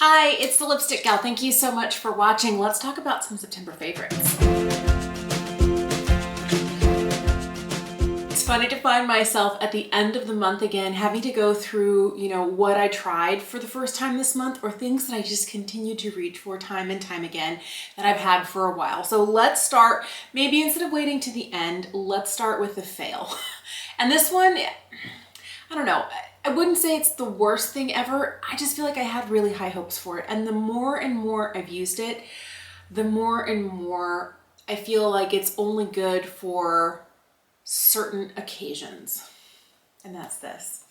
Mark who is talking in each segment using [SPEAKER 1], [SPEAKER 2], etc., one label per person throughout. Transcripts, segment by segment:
[SPEAKER 1] Hi, it's the Lipstick Gal. Thank you so much for watching. Let's talk about some September favorites. It's funny to find myself at the end of the month again, having to go through, what I tried for the first time this month or things that I just continue to reach for time and time again that I've had for a while. So let's start, maybe instead of waiting to the end, let's start with the fail. And this one, I don't know. I wouldn't say it's the worst thing ever. I just feel like I had really high hopes for it. And the more and more I've used it, the more and more I feel like it's only good for certain occasions. And that's this.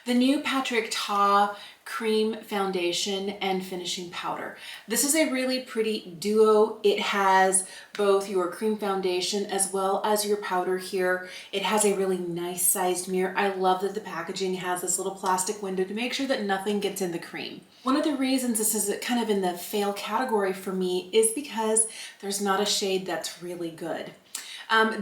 [SPEAKER 1] The new Patrick Ta Cream Foundation and Finishing Powder. This is a really pretty duo. It has both your cream foundation as well as your powder here. It has a really nice sized mirror. I love that the packaging has this little plastic window to make sure that nothing gets in the cream. One of the reasons this is kind of in the fail category for me is because there's not a shade that's really good.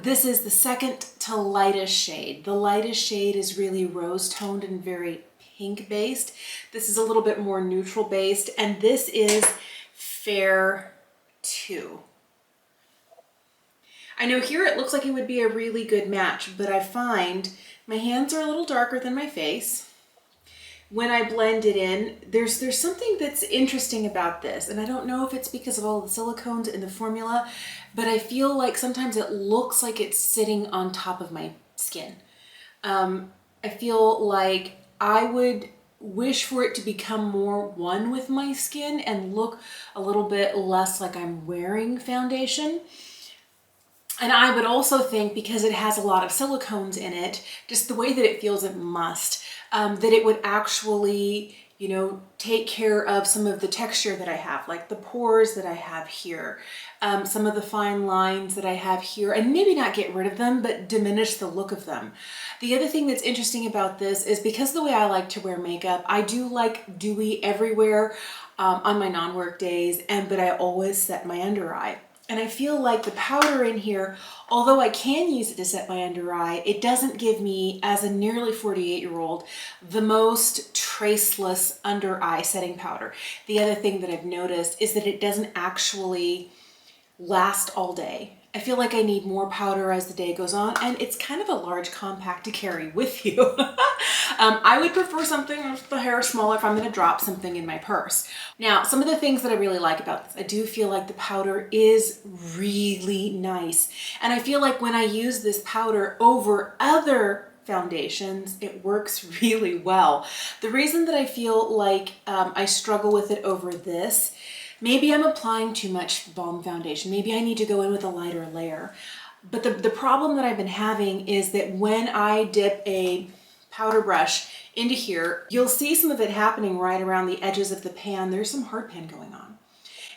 [SPEAKER 1] This is the second to lightest shade. The lightest shade is really rose toned and very pink based. This is a little bit more neutral based, and this is Fair 2. I know here it looks like it would be a really good match, but I find my hands are a little darker than my face. When I blend it in, there's something that's interesting about this, and I don't know if it's because of all the silicones in the formula, but I feel like sometimes it looks like it's sitting on top of my skin. I feel like I would wish for it to become more one with my skin and look a little bit less like I'm wearing foundation. And I would also think, because it has a lot of silicones in it, just the way that it feels, it must, that it would actually, take care of some of the texture that I have, like the pores that I have here, some of the fine lines that I have here, and maybe not get rid of them, but diminish the look of them. The other thing that's interesting about this is because the way I like to wear makeup, I do like dewy everywhere on my non-work days, but I always set my under eye. And I feel like the powder in here, although I can use it to set my under eye, it doesn't give me, as a nearly 48-year-old, the most traceless under eye setting powder. The other thing that I've noticed is that it doesn't actually last all day. I feel like I need more powder as the day goes on, and it's kind of a large compact to carry with you. I would prefer something with the hair smaller if I'm going to drop something in my purse. Now, some of the things that I really like about this, I do feel like the powder is really nice. And I feel like when I use this powder over other foundations, it works really well. The reason that I feel like I struggle with it over this, maybe I'm applying too much Balm foundation. Maybe I need to go in with a lighter layer. But the problem that I've been having is that when I dip a powder brush into here, you'll see some of it happening right around the edges of the pan. There's some hard pan going on.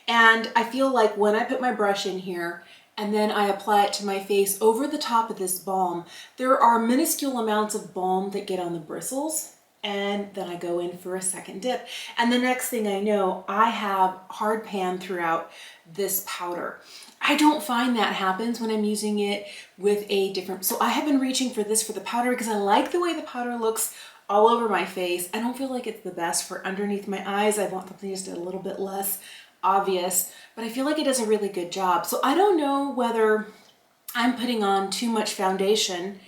[SPEAKER 1] And I feel like when I put my brush in here and then I apply it to my face over the top of this balm, there are minuscule amounts of balm that get on the bristles. And then I go in for a second dip. And the next thing I know, I have hard pan throughout this powder. I don't find that happens when I'm using it with a different, so I have been reaching for this for the powder because I like the way the powder looks all over my face. I don't feel like it's the best for underneath my eyes. I want something just a little bit less obvious, but I feel like it does a really good job. So I don't know whether I'm putting on too much foundation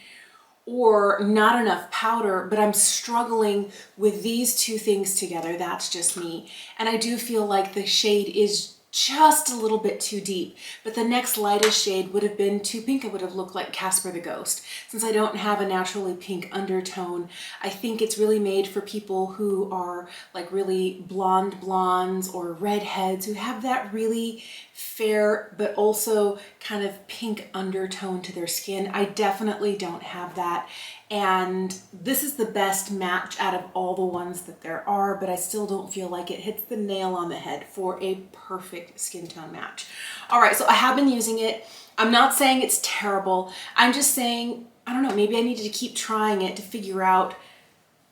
[SPEAKER 1] or not enough powder, but I'm struggling with these two things together. That's just me. And I do feel like the shade is just a little bit too deep, but the next lightest shade would have been too pink. It would have looked like Casper the Ghost. Since I don't have a naturally pink undertone, I think it's really made for people who are like really blondes or redheads who have that really fair but also kind of pink undertone to their skin. I definitely don't have that. And this is the best match out of all the ones that there are, but I still don't feel like it hits the nail on the head for a perfect skin tone match. All right, so I have been using it. I'm not saying it's terrible. I'm just saying, I don't know, maybe I needed to keep trying it to figure out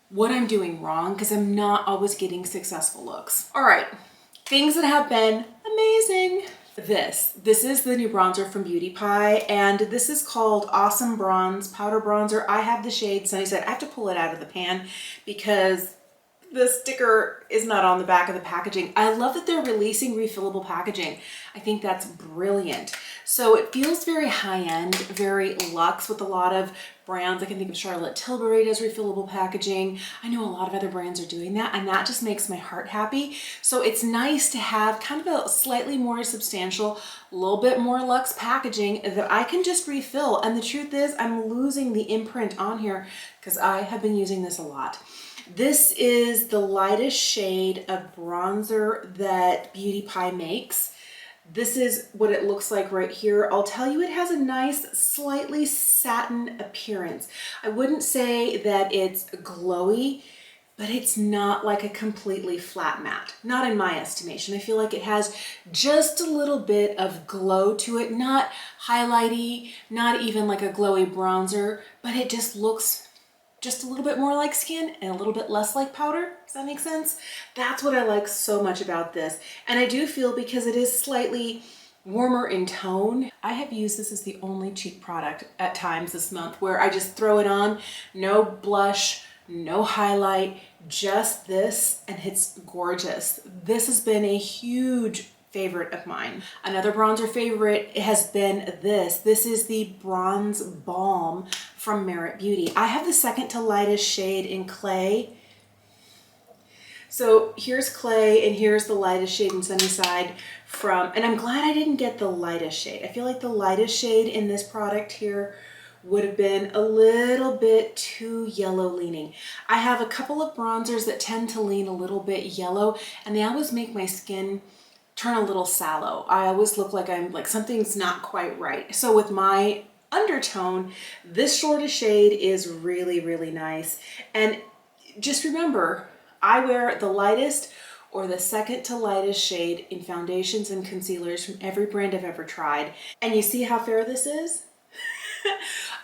[SPEAKER 1] what I'm doing wrong because I'm not always getting successful looks. All right, things that have been amazing. This is the new bronzer from Beauty Pie, and this is called Awesome Bronze Powder Bronzer. I have the shade Sunny Side. I have to pull it out of the pan because the sticker is not on the back of the packaging. I love that they're releasing refillable packaging. I think that's brilliant. So it feels very high-end, very luxe with a lot of brands. I can think of Charlotte Tilbury does refillable packaging. I know a lot of other brands are doing that, and that just makes my heart happy. So it's nice to have kind of a slightly more substantial, a little bit more luxe packaging that I can just refill. And the truth is, I'm losing the imprint on here because I have been using this a lot. This is the lightest shade of bronzer that Beauty Pie makes. This is what it looks like right here. I'll tell you, it has a nice, slightly satin appearance. I wouldn't say that it's glowy, but it's not like a completely flat matte. Not in my estimation. I feel like it has just a little bit of glow to it, not highlighty, not even like a glowy bronzer, but it just looks just a little bit more like skin and a little bit less like powder. Does that make sense? That's what I like so much about this. And I do feel, because it is slightly warmer in tone, I have used this as the only cheek product at times this month where I just throw it on, no blush, no highlight, just this, and it's gorgeous. This has been a huge favorite of mine. Another bronzer favorite has been this. This is the Bronze Balm from Merit Beauty. I have the second to lightest shade in Clay. So here's Clay and here's the lightest shade in Sunnyside from, and I'm glad I didn't get the lightest shade. I feel like the lightest shade in this product here would have been a little bit too yellow leaning. I have a couple of bronzers that tend to lean a little bit yellow, and they always make my skin turn a little sallow. I always look like I'm like something's not quite right. So with my undertone, this shortest shade is really, really nice. And just remember, I wear the lightest or the second to lightest shade in foundations and concealers from every brand I've ever tried. And you see how fair this is?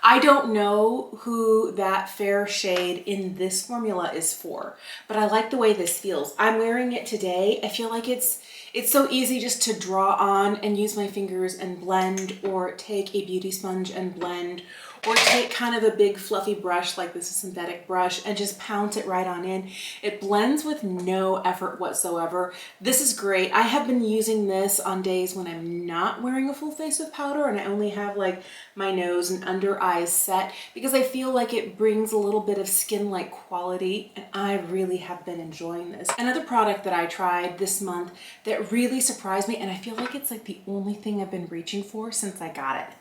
[SPEAKER 1] I don't know who that fair shade in this formula is for, but I like the way this feels. I'm wearing it today. I feel like it's so easy just to draw on and use my fingers and blend, or take a beauty sponge and blend, or take kind of a big fluffy brush like this, a synthetic brush, and just pounce it right on in. It blends with no effort whatsoever. This is great. I have been using this on days when I'm not wearing a full face of powder and I only have like my nose and under eyes set, because I feel like it brings a little bit of skin-like quality, and I really have been enjoying this. Another product that I tried this month that really surprised me, and I feel like it's like the only thing I've been reaching for since I got it,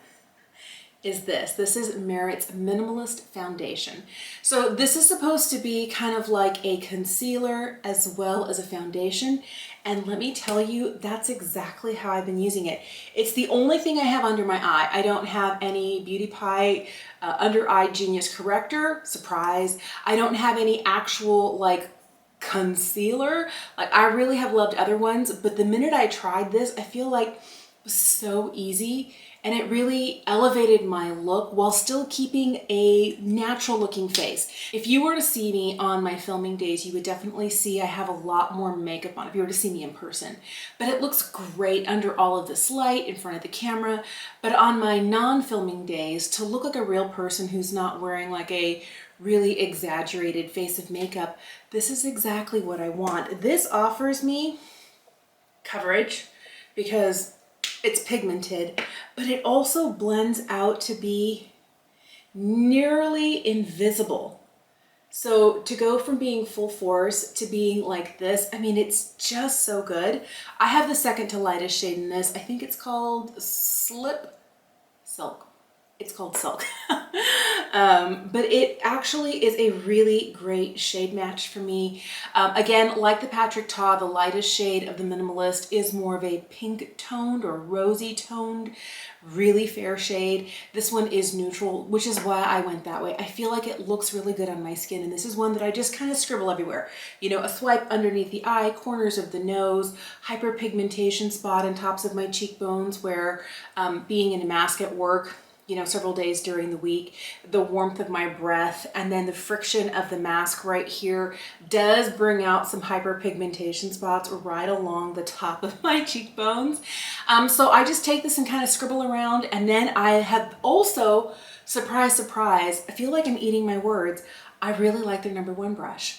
[SPEAKER 1] is this. This is Merit's Minimalist Foundation. So this is supposed to be kind of like a concealer as well as a foundation. And let me tell you, that's exactly how I've been using it. It's the only thing I have under my eye. I don't have any Beauty Pie Under Eye Genius Corrector, surprise. I don't have any actual like concealer. Like, I really have loved other ones, but the minute I tried this, I feel like it was so easy. And it really elevated my look while still keeping a natural looking face. If you were to see me on my filming days, you would definitely see I have a lot more makeup on if you were to see me in person. But it looks great under all of this light in front of the camera. But on my non-filming days, to look like a real person who's not wearing like a really exaggerated face of makeup, this is exactly what I want. This offers me coverage because it's pigmented, but it also blends out to be nearly invisible. So to go from being full force to being like this, I mean, it's just so good. I have the second to lightest shade in this. I think it's called Silk. It's called Silk. But it actually is a really great shade match for me. Again, like the Patrick Ta, the lightest shade of the Minimalist is more of a pink toned or rosy toned, really fair shade. This one is neutral, which is why I went that way. I feel like it looks really good on my skin, and this is one that I just kind of scribble everywhere. You know, a swipe underneath the eye, corners of the nose, hyperpigmentation spot on tops of my cheekbones where being in a mask at work, you know, several days during the week, the warmth of my breath, and then the friction of the mask right here does bring out some hyperpigmentation spots right along the top of my cheekbones. So I just take this and kind of scribble around, and then I have also, surprise, surprise, I feel like I'm eating my words, I really like their #1 brush.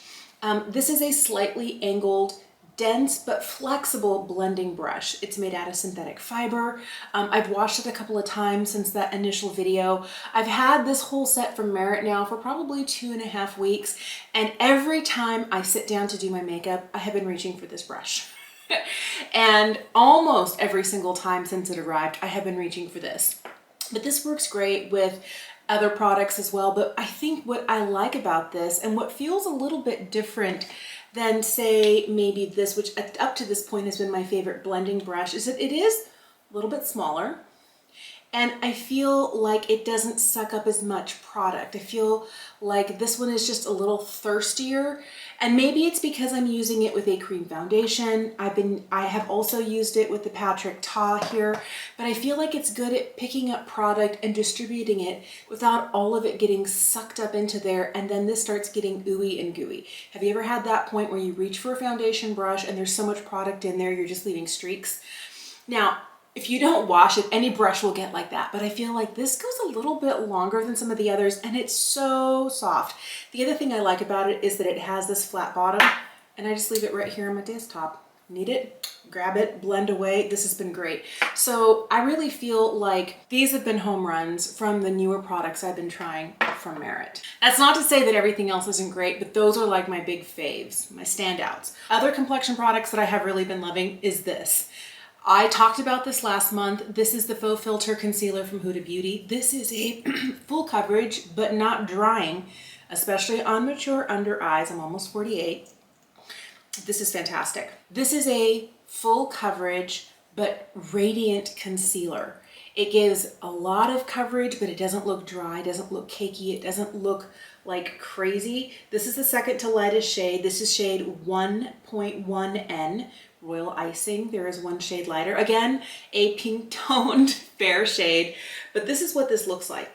[SPEAKER 1] This is a slightly angled, dense but flexible blending brush. It's made out of synthetic fiber. I've washed it a couple of times since that initial video. I've had this whole set from Merit now for probably 2.5 weeks, and every time I sit down to do my makeup, I have been reaching for this brush. And almost every single time since it arrived, I have been reaching for this. But this works great with other products as well. But I think what I like about this, and what feels a little bit different than, say, maybe this, which up to this point has been my favorite blending brush, is that it is a little bit smaller. And I feel like it doesn't suck up as much product. I feel like this one is just a little thirstier. And maybe it's because I'm using it with a cream foundation. I have also used it with the Patrick Ta here, but I feel like it's good at picking up product and distributing it without all of it getting sucked up into there, and then this starts getting ooey and gooey. Have you ever had that point where you reach for a foundation brush and there's so much product in there, you're just leaving streaks? Now, if you don't wash it, any brush will get like that, but I feel like this goes a little bit longer than some of the others, and it's so soft. The other thing I like about it is that it has this flat bottom, and I just leave it right here on my desktop. Need it, grab it, blend away. This has been great. So I really feel like these have been home runs from the newer products I've been trying from Merit. That's not to say that everything else isn't great, but those are like my big faves, my standouts. Other complexion products that I have really been loving is this. I talked about this last month. This is the Faux Filter Concealer from Huda Beauty. This is a full coverage, but not drying, especially on mature under eyes. I'm almost 48. This is fantastic. This is a full coverage, but radiant concealer. It gives a lot of coverage, but it doesn't look dry, doesn't look cakey, it doesn't look like crazy. This is the second to lightest shade. This is shade 1.1N. Royal Icing. There is one shade lighter. Again, a pink toned fair shade, but this is what this looks like.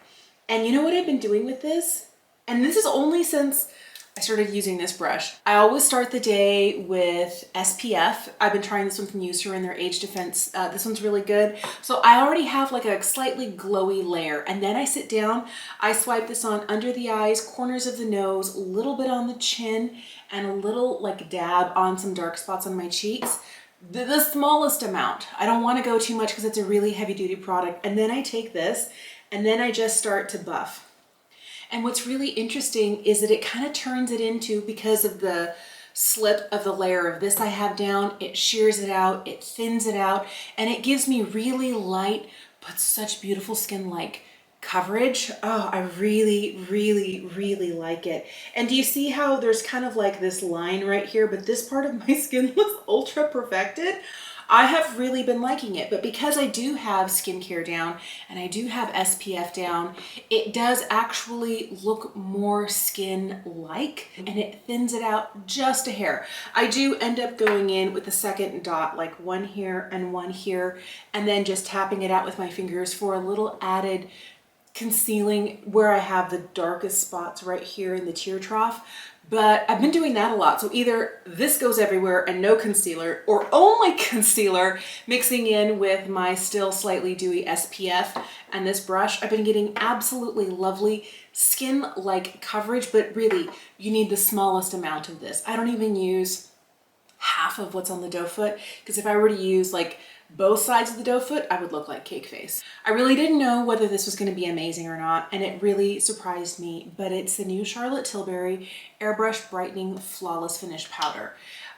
[SPEAKER 1] And you know what I've been doing with this? And this is only since I started using this brush. I always start the day with SPF. I've been trying this one from Eucerin in their Age Defense. This one's really good. So I already have like a slightly glowy layer, and then I sit down, I swipe this on under the eyes, corners of the nose, a little bit on the chin, and a little like dab on some dark spots on my cheeks. The smallest amount. I don't want to go too much because it's a really heavy duty product. And then I take this and then I just start to buff. And what's really interesting is that it kind of turns it into, because of the slip of the layer of this I have down, it shears it out, it thins it out, and it gives me really light but such beautiful skin-like coverage. Oh, I really, really, really like it. And do you see how there's kind of like this line right here, but this part of my skin looks ultra perfected? I have really been liking it, but because I do have skincare down and I do have SPF down, it does actually look more skin-like, and it thins it out just a hair. I do end up going in with a second dot, like one here and one here, and then just tapping it out with my fingers for a little added concealing where I have the darkest spots right here in the tear trough. But I've been doing that a lot. So either this goes everywhere and no concealer, or only concealer mixing in with my still slightly dewy SPF and this brush. I've been getting absolutely lovely skin-like coverage, but really you need the smallest amount of this. I don't even use half of what's on the doe foot, because if I were to use like both sides of the doe foot, I would look like cake face. I really didn't know whether this was going to be amazing or not, and it really surprised me, but it's the new Charlotte Tilbury Airbrush Brightening Flawless Finish Powder.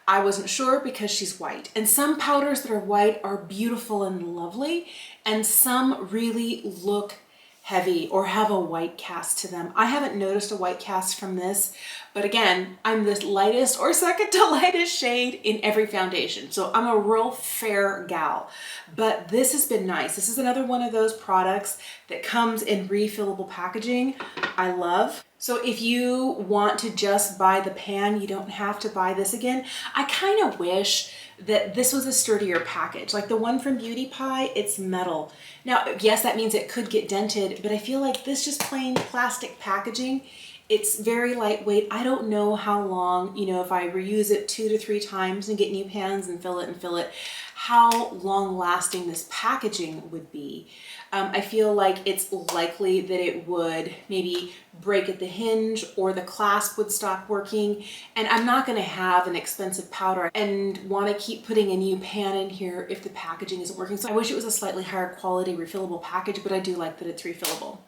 [SPEAKER 1] I wasn't sure because she's white, and some powders that are white are beautiful and lovely, and some really look heavy or have a white cast to them. I haven't noticed a white cast from this, but again, I'm the lightest or second to lightest shade in every foundation. So I'm a real fair gal, but this has been nice. This is another one of those products that comes in refillable packaging. I love. So if you want to just buy the pan, you don't have to buy this again. I kind of wish that this was a sturdier package. Like the one from Beauty Pie, it's metal. Now, yes, that means it could get dented, but I feel like this just plain plastic packaging It's very lightweight. I don't know how long, you know, if I reuse it 2 to 3 times and get new pans and fill it, how long lasting this packaging would be. I feel like it's likely that it would maybe break at the hinge or the clasp would stop working. And I'm not gonna have an expensive powder and wanna keep putting a new pan in here if the packaging isn't working. So I wish it was a slightly higher quality refillable package, but I do like that it's refillable.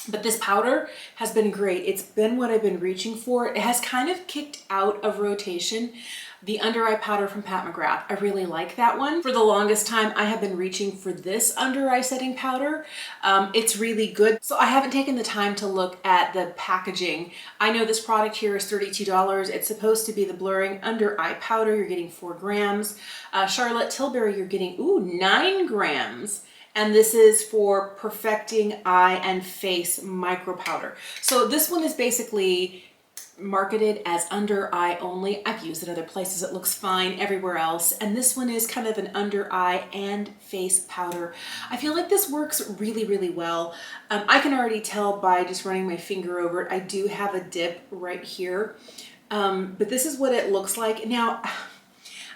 [SPEAKER 1] But this powder has been great. It's been what I've been reaching for. It has kind of kicked out of rotation the under eye powder from Pat McGrath. I really like that one. For the longest time, I have been reaching for this under eye setting powder. It's really good. So I haven't taken the time to look at the packaging. I know this product here is $32. It's supposed to be the blurring under eye powder. You're getting 4 grams. Charlotte Tilbury, you're getting, 9 grams. And this is for perfecting eye and face micro powder. So this one is basically marketed as under eye only. I've used it other places. It looks fine everywhere else. And this one is kind of an under eye and face powder. I feel like this works really, really well. I can already tell by just running my finger over it. I do have a dip right here. But this is what it looks like. Now,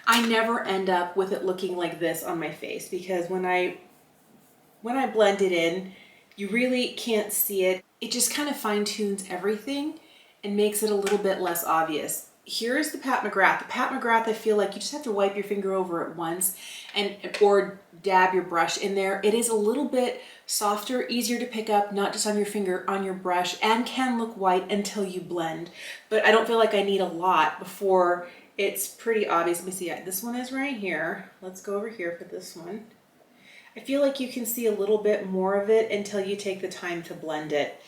[SPEAKER 1] I never end up with it looking like this on my face because when I blend it in, you really can't see it. It just kind of fine tunes everything and makes it a little bit less obvious. Here's the Pat McGrath. The Pat McGrath, I feel like you just have to wipe your finger over it once or dab your brush in there. It is a little bit softer, easier to pick up, not just on your finger, on your brush, and can look white until you blend. But I don't feel like I need a lot before it's pretty obvious. Let me see, this one is right here. Let's go over here for this one. I feel like you can see a little bit more of it until you take the time to blend it.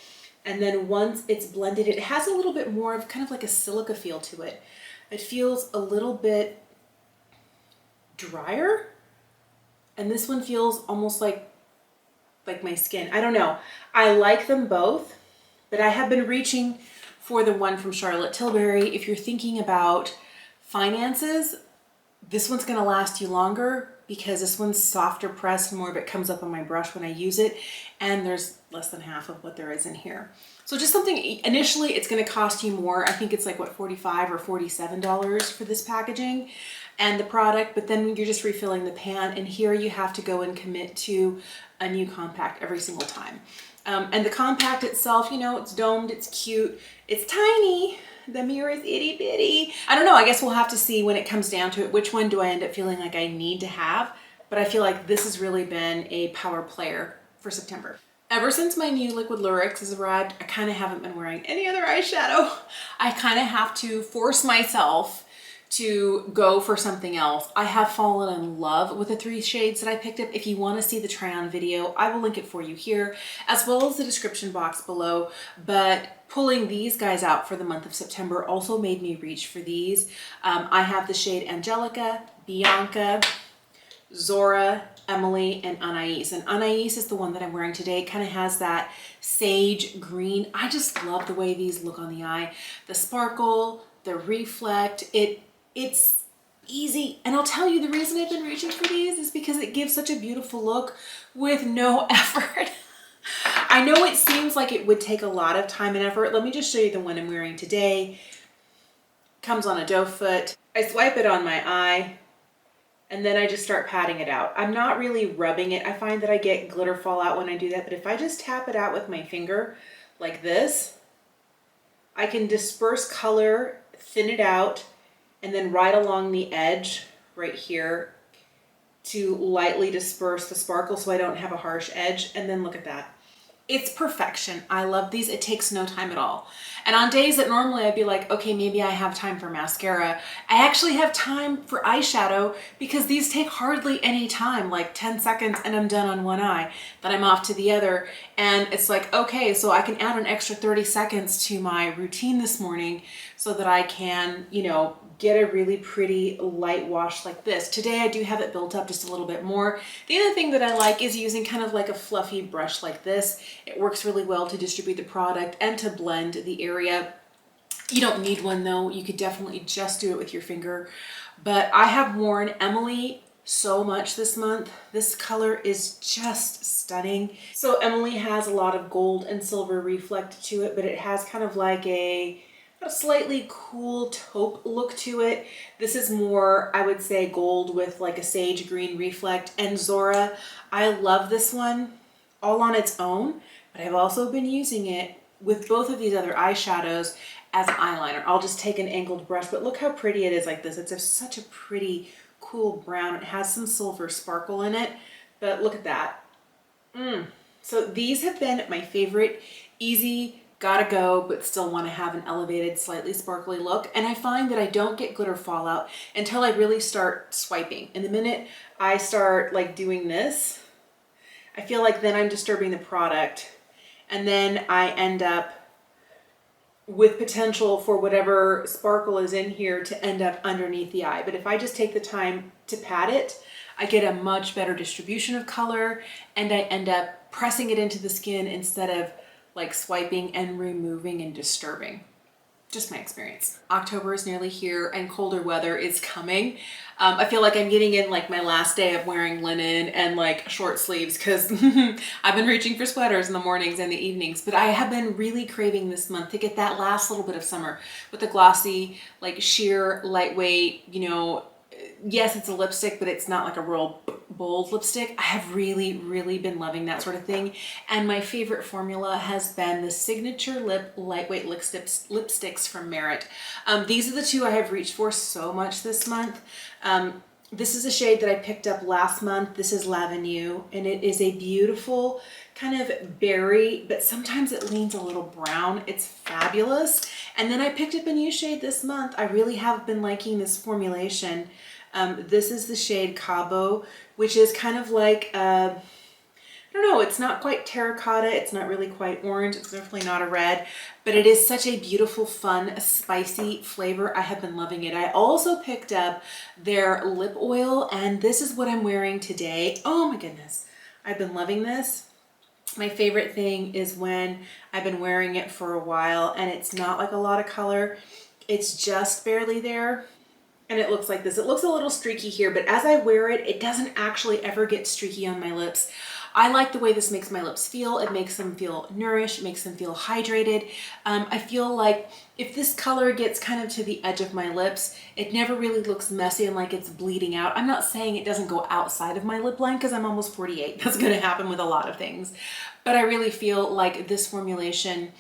[SPEAKER 1] And then once it's blended, it has a little bit more of kind of like a silica feel to it. It feels a little bit drier. And this one feels almost like my skin. I don't know. I like them both, but I have been reaching for the one from Charlotte Tilbury. If you're thinking about finances, this one's gonna last you longer because this one's softer pressed, more of it comes up on my brush when I use it, and there's less than half of what there is in here. So just something, initially it's gonna cost you more. I think it's like what, $45 or $47 for this packaging and the product, but then you're just refilling the pan, and here you have to go and commit to a new compact every single time. And the compact itself, you know, it's domed, it's cute, it's tiny. The mirror is itty bitty. I don't know, I guess we'll have to see when it comes down to it, which one do I end up feeling like I need to have, but I feel like this has really been a power player for September. Ever since my new liquid Lurex has arrived, I kind of haven't been wearing any other eyeshadow. I kind of have to force myself to go for something else. I have fallen in love with the 3 shades that I picked up. If you want to see the try on video, I will link it for you here, as well as the description box below. But pulling these guys out for the month of September also made me reach for these. I have the shade Angelica, Bianca, Zora, Emily, and Anais. And Anais is the one that I'm wearing today. It kind of has that sage green. I just love the way these look on the eye. The sparkle, the reflect, it's easy. And I'll tell you, the reason I've been reaching for these is because it gives such a beautiful look with no effort. I know it seems like it would take a lot of time and effort. Let me just show you the one I'm wearing today. Comes on a doe foot. I swipe it on my eye and then I just start patting it out. I'm not really rubbing it. I find that I get glitter fallout when I do that, but if I just tap it out with my finger like this, I can disperse color, thin it out, and then right along the edge right here to lightly disperse the sparkle so I don't have a harsh edge. And then look at that. It's perfection. I love these. It takes no time at all. And on days that normally I'd be like, okay, maybe I have time for mascara, I actually have time for eyeshadow because these take hardly any time, like 10 seconds and I'm done on one eye, then I'm off to the other. And it's like, okay, so I can add an extra 30 seconds to my routine this morning so that I can, you know, get a really pretty light wash like this. Today I do have it built up just a little bit more. The other thing that I like is using kind of like a fluffy brush like this. It works really well to distribute the product and to blend the area. You don't need one though. You could definitely just do it with your finger. But I have worn Emily so much this month. This color is just stunning. So Emily has a lot of gold and silver reflect to it, but it has kind of like a slightly cool taupe look to it. This is more, I would say, gold with like a sage green reflect. And Zora, I love this one all on its own, but I've also been using it with both of these other eyeshadows as an eyeliner. I'll just take an angled brush, but look how pretty it is like this. It's such a pretty, cool brown. It has some silver sparkle in it, but look at that. So these have been my favorite, easy, gotta go, but still want to have an elevated, slightly sparkly look. And I find that I don't get glitter fallout until I really start swiping. And the minute I start like doing this, I feel like then I'm disturbing the product, and then I end up with potential for whatever sparkle is in here to end up underneath the eye. But if I just take the time to pat it, I get a much better distribution of color, and I end up pressing it into the skin instead of like swiping and removing and disturbing. Just my experience. October is nearly here and colder weather is coming. I feel like I'm getting in like my last day of wearing linen and like short sleeves because I've been reaching for sweaters in the mornings and the evenings, but I have been really craving this month to get that last little bit of summer with the glossy, like sheer, lightweight, you know, yes, it's a lipstick, but it's not like a real bold lipstick. I have really, really been loving that sort of thing. And my favorite formula has been the Signature Lip Lightweight lipsticks from Merit. These are the two I have reached for so much this month. This is a shade that I picked up last month. This is L'Avenue, and it is a beautiful kind of berry, but sometimes it leans a little brown. It's fabulous. And then I picked up a new shade this month. I really have been liking this formulation. This is the shade Cava, which is kind of like, I don't know, it's not quite terracotta, it's not really quite orange, it's definitely not a red, but it is such a beautiful, fun, spicy flavor. I have been loving it. I also picked up their lip oil, and this is what I'm wearing today. Oh my goodness, I've been loving this. My favorite thing is when I've been wearing it for a while and it's not like a lot of color, it's just barely there. And it looks like this. It looks a little streaky here, but as I wear it, it doesn't actually ever get streaky on my lips. I like the way this makes my lips feel. It makes them feel nourished, it makes them feel hydrated. I feel like if this color gets kind of to the edge of my lips, it never really looks messy and like it's bleeding out. I'm not saying it doesn't go outside of my lip line because I'm almost 48. That's going to happen with a lot of things. But I really feel like this formulation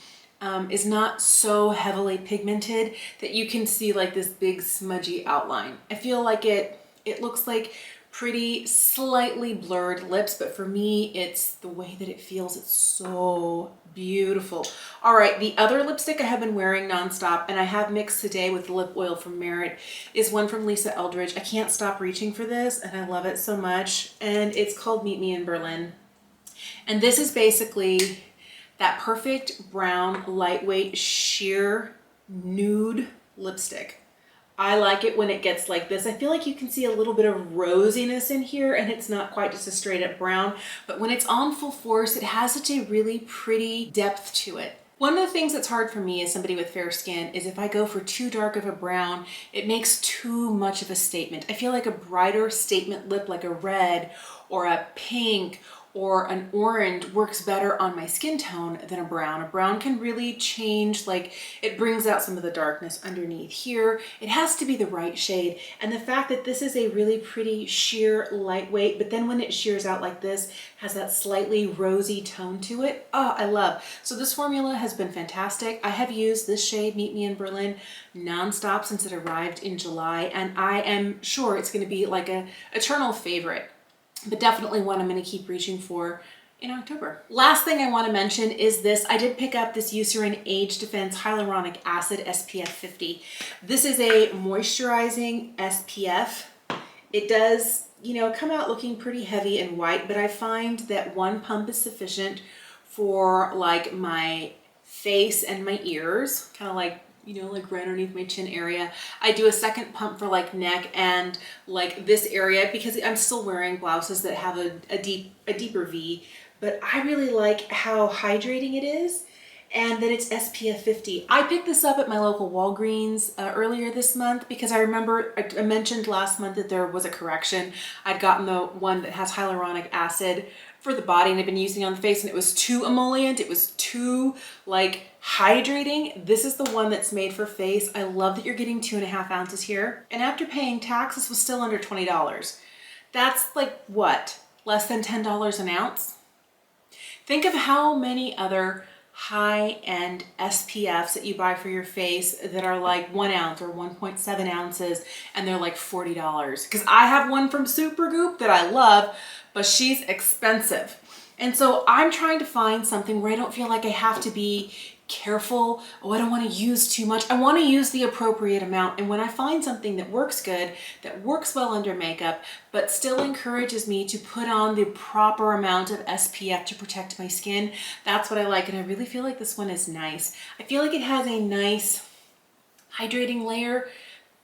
[SPEAKER 1] is not so heavily pigmented that you can see like this big smudgy outline. I feel like it looks like pretty slightly blurred lips, but for me it's the way that it feels. It's so beautiful. All right, the other lipstick I have been wearing nonstop and I have mixed today with the lip oil from Merit is one from Lisa Eldridge. I can't stop reaching for this and I love it so much, and it's called Meet Me in Berlin. And this is basically that perfect brown, lightweight, sheer nude lipstick. I like it when it gets like this. I feel like you can see a little bit of rosiness in here and it's not quite just a straight up brown, but when it's on full force, it has such a really pretty depth to it. One of the things that's hard for me as somebody with fair skin is if I go for too dark of a brown, it makes too much of a statement. I feel like a brighter statement lip like a red or a pink or an orange works better on my skin tone than a brown. A brown can really change, like it brings out some of the darkness underneath here. It has to be the right shade. And the fact that this is a really pretty sheer lightweight, but then when it shears out like this, has that slightly rosy tone to it. Oh, I love. So this formula has been fantastic. I have used this shade, Meet Me in Berlin, nonstop since it arrived in July. And I am sure it's gonna be like an eternal favorite, but definitely one I'm going to keep reaching for in October. Last thing I want to mention is this. I did pick up this Eucerin Age Defense Hyaluronic Acid SPF 50. This is a moisturizing SPF. It does, you know, come out looking pretty heavy and white, but I find that one pump is sufficient for like my face and my ears, kind of like, you know, like right underneath my chin area. I do a second pump for like neck and like this area because I'm still wearing blouses that have a deeper V, but I really like how hydrating it is. and then it's SPF 50. I picked this up at my local Walgreens earlier this month because I remember I mentioned last month that there was a correction. I'd gotten the one that has hyaluronic acid for the body and I've been using it on the face and it was too emollient. It was too like hydrating. This is the one that's made for face. I love that you're getting 2.5 ounces here. And after paying tax, this was still under $20. That's like what? Less than $10 an ounce? Think of how many other high-end SPFs that you buy for your face that are like 1 ounce or 1.7 ounces and they're like $40. Because I have one from Supergoop that I love, but she's expensive. And so I'm trying to find something where I don't feel like I have to be careful. Oh, I don't want to use too much. I want to use the appropriate amount. And when I find something that works good, that works well under makeup, but still encourages me to put on the proper amount of SPF to protect my skin, that's what I like. And I really feel like this one is nice. I feel like it has a nice hydrating layer,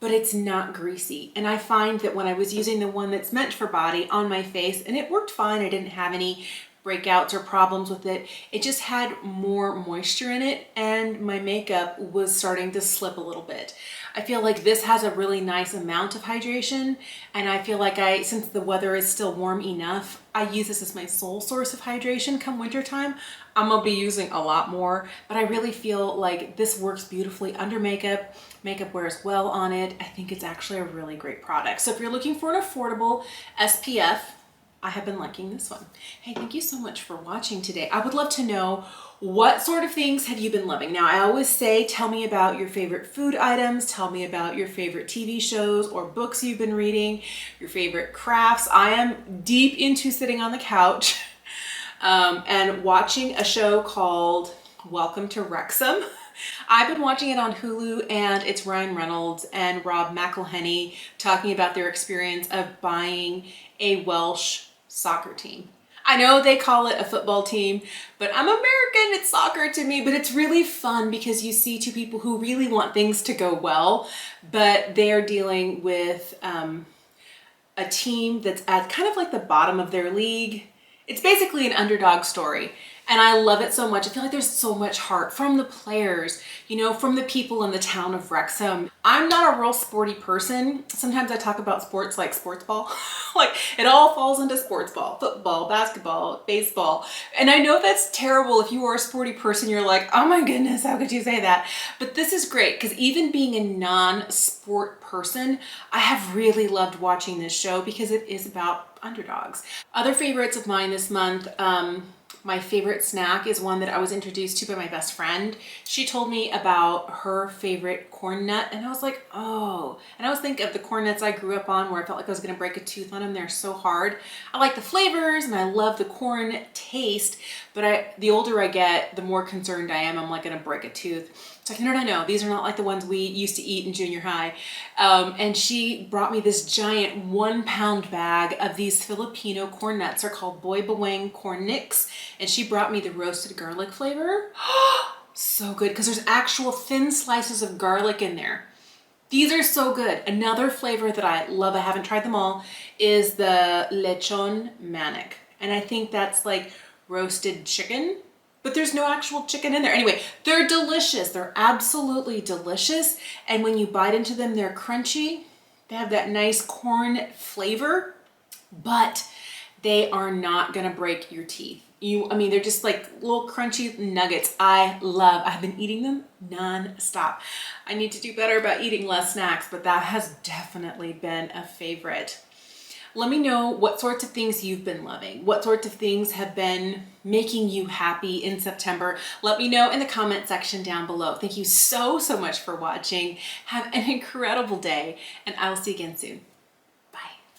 [SPEAKER 1] but it's not greasy. And I find that when I was using the one that's meant for body on my face, and it worked fine, I didn't have any breakouts or problems with it. It just had more moisture in it and my makeup was starting to slip a little bit. I feel like this has a really nice amount of hydration and I feel like since the weather is still warm enough, I use this as my sole source of hydration come wintertime. I'm gonna be using a lot more, but I really feel like this works beautifully under makeup. Makeup wears well on it. I think it's actually a really great product. So if you're looking for an affordable SPF, I have been liking this one. Hey, thank you so much for watching today. I would love to know what sort of things have you been loving? Now, I always say, tell me about your favorite food items, tell me about your favorite TV shows or books you've been reading, your favorite crafts. I am deep into sitting on the couch and watching a show called Welcome to Wrexham. I've been watching it on Hulu and it's Ryan Reynolds and Rob McElhenney talking about their experience of buying a Welsh soccer team. I know they call it a football team, but I'm American, it's soccer to me, but it's really fun because you see two people who really want things to go well, but they're dealing with a team that's at kind of like the bottom of their league. It's basically an underdog story. And I love it so much. I feel like there's so much heart from the players, you know, from the people in the town of Wrexham. I'm not a real sporty person. Sometimes I talk about sports like sports ball. Like it all falls into sports ball, football, basketball, baseball. And I know that's terrible. If you are a sporty person, you're like, oh my goodness, how could you say that? But this is great because even being a non-sport person, I have really loved watching this show because it is about underdogs. Other favorites of mine this month, my favorite snack is one that I was introduced to by my best friend. She told me about her favorite corn nut and I was like, oh. And I was thinking of the corn nuts I grew up on where I felt like I was gonna break a tooth on them. They're so hard. I like the flavors and I love the corn taste, but the older I get, the more concerned I am I'm like gonna break a tooth. It's like, no, these are not like the ones we used to eat in junior high. And she brought me this giant 1 pound bag of these Filipino corn nuts. They're called Boy Bawang corn nicks. And she brought me the roasted garlic flavor. So good, because there's actual thin slices of garlic in there. These are so good. Another flavor that I love, I haven't tried them all, is the lechon manic. And I think that's like roasted chicken, but there's no actual chicken in there. Anyway, they're delicious. They're absolutely delicious. And when you bite into them, they're crunchy. They have that nice corn flavor, but they are not gonna break your teeth. I mean, they're just like little crunchy nuggets. I've been eating them non-stop. I need to do better about eating less snacks, but that has definitely been a favorite. Let me know what sorts of things you've been loving. What sorts of things have been making you happy in September? Let me know in the comment section down below. Thank you so much for watching. Have an incredible day, and I will see you again soon.